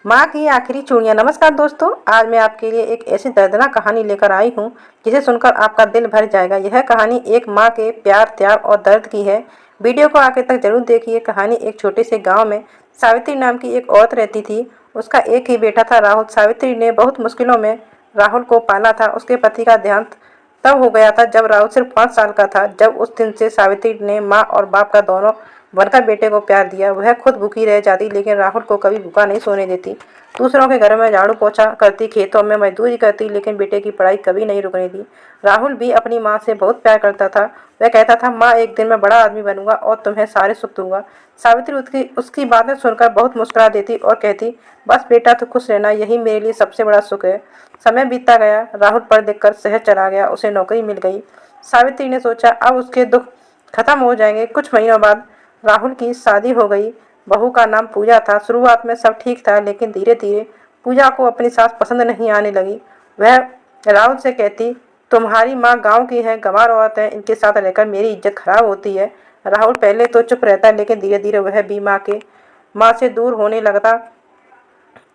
माँ की आखिरी चूड़ियाँ। नमस्कार दोस्तों, आज मैं आपके लिए एक ऐसी दर्दनाक कहानी लेकर आई हूँ जिसे सुनकर आपका दिल भर जाएगा। यह कहानी एक माँ के प्यार, त्याग और दर्द की है। वीडियो को आखिर तक जरूर देखिए। कहानी एक छोटे से गांव में सावित्री नाम की एक औरत रहती थी। उसका एक ही बेटा था, राहुल। सावित्री ने बहुत मुश्किलों में राहुल को पाला था। उसके पति का देहांत तब हो गया था जब राहुल सिर्फ 5 साल का था। जब उस दिन से सावित्री ने माँ और बाप का दोनों बनकर बेटे को प्यार दिया। वह खुद भूखी रह जाती, लेकिन राहुल को कभी भूखा नहीं सोने देती। दूसरों के घर में झाड़ू पोछा करती, खेतों में मजदूरी करती, लेकिन बेटे की पढ़ाई कभी नहीं रुकने दी। राहुल भी अपनी माँ से बहुत प्यार करता था। वह कहता था, माँ, एक दिन मैं बड़ा आदमी बनूंगा और तुम्हें सारे सुख दूंगा। सावित्री उसकी उसकी बातें सुनकर बहुत मुस्कुरा देती और कहती, बस बेटा, तो खुश रहना, यही मेरे लिए सबसे बड़ा सुख है। समय बीतता गया। राहुल पढ़ लिख कर शहर चला गया। उसे नौकरी मिल गई। सावित्री ने सोचा अब उसके दुख खत्म हो जाएंगे। कुछ महीनों बाद राहुल की शादी हो गई। बहू का नाम पूजा था। शुरुआत में सब ठीक था, लेकिन धीरे धीरे पूजा को अपनी सास पसंद नहीं आने लगी। वह राहुल से कहती, तुम्हारी माँ गांव की है, गंवार औरत है, इनके साथ रहकर मेरी इज्जत खराब होती है। राहुल पहले तो चुप रहता, लेकिन धीरे धीरे वह भी माँ से दूर होने लगता।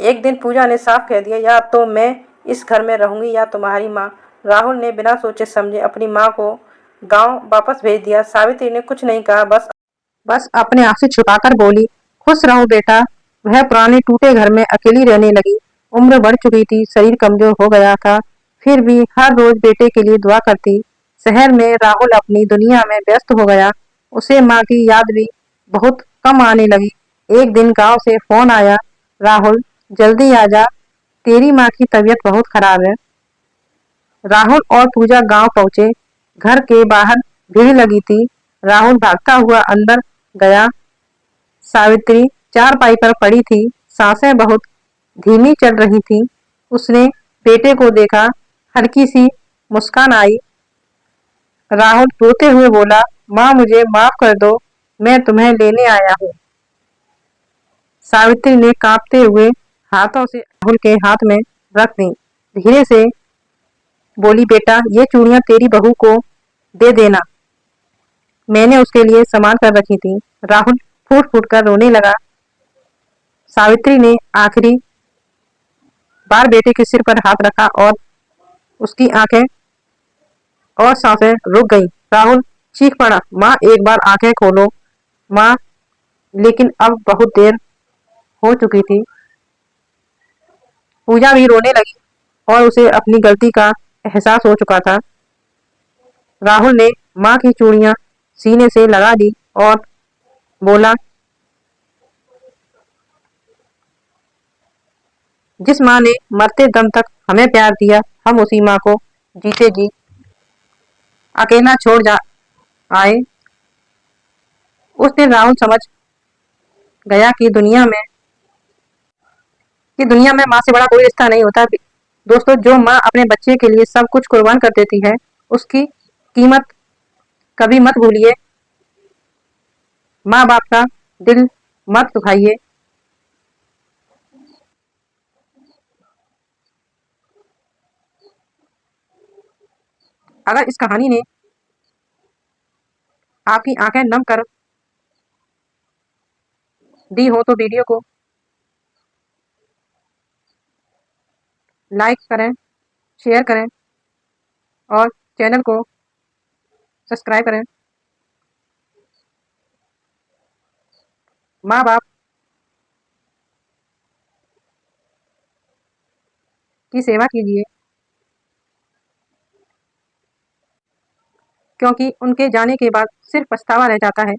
एक दिन पूजा ने साफ कह दिया, या तो मैं इस घर में रहूंगी या तुम्हारी माँ। राहुल ने बिना सोचे समझे अपनी माँ को गांव वापस भेज दिया। सावित्री ने कुछ नहीं कहा, बस अपने आप से छुपाकर बोली, खुश रहो बेटा। वह पुराने टूटे घर में अकेली रहने लगी। उम्र बढ़ चुकी थी, शरीर कमजोर हो गया था, फिर भी हर रोज बेटे के लिए दुआ करती। शहर में राहुल अपनी दुनिया में व्यस्त हो गया। उसे माँ की याद भी बहुत कम आने लगी। एक दिन गांव से फोन आया, राहुल जल्दी आ जा, तेरी माँ की तबीयत बहुत खराब है। राहुल और पूजा गांव पहुंचे। घर के बाहर भीड़ लगी थी। राहुल भागता हुआ अंदर गया। सावित्री चारपाई पर पड़ी थी, सांसें बहुत धीमी चल रही थीं। उसने बेटे को देखा, हल्की सी मुस्कान आई। राहुल रोते हुए बोला, माँ, मुझे माफ कर दो, मैं तुम्हें लेने आया हूँ। सावित्री ने कांपते हुए हाथों से राहुल के हाथ में रख दी। धीरे से बोली, बेटा, ये चूड़ियां तेरी बहू को दे देना, मैंने उसके लिए संभाल कर रखी थी। राहुल फूट फूट कर रोने लगा। सावित्री ने आखिरी बार बेटे के सिर पर हाथ रखा और उसकी आंखें और सांसें रुक गईं। राहुल चीख पड़ा, माँ, एक बार आंखें खोलो। माँ, लेकिन अब बहुत देर हो चुकी थी। पूजा भी रोने लगी और उसे अपनी गलती का एहसास हो चुका था। राहुल ने माँ की चूड़ियां सीने से लगा दी और बोला, जिस माँ ने मरते दम तक हमें प्यार दिया, हम उसी माँ को जीते जी अकेला छोड़ जा आए। उस दिन राहुल समझ गया कि दुनिया में माँ से बड़ा कोई रिश्ता नहीं होता। दोस्तों, जो माँ अपने बच्चे के लिए सब कुछ कुर्बान कर देती है, उसकी कीमत कभी मत भूलिए। माँ बाप का दिल मत दुखाइए। अगर इस कहानी ने आपकी आंखें नम कर दी हो तो वीडियो को लाइक करें, शेयर करें और चैनल को सब्सक्राइब करें। माँ बाप की सेवा कीजिए, क्योंकि उनके जाने के बाद सिर्फ पछतावा रह जाता है।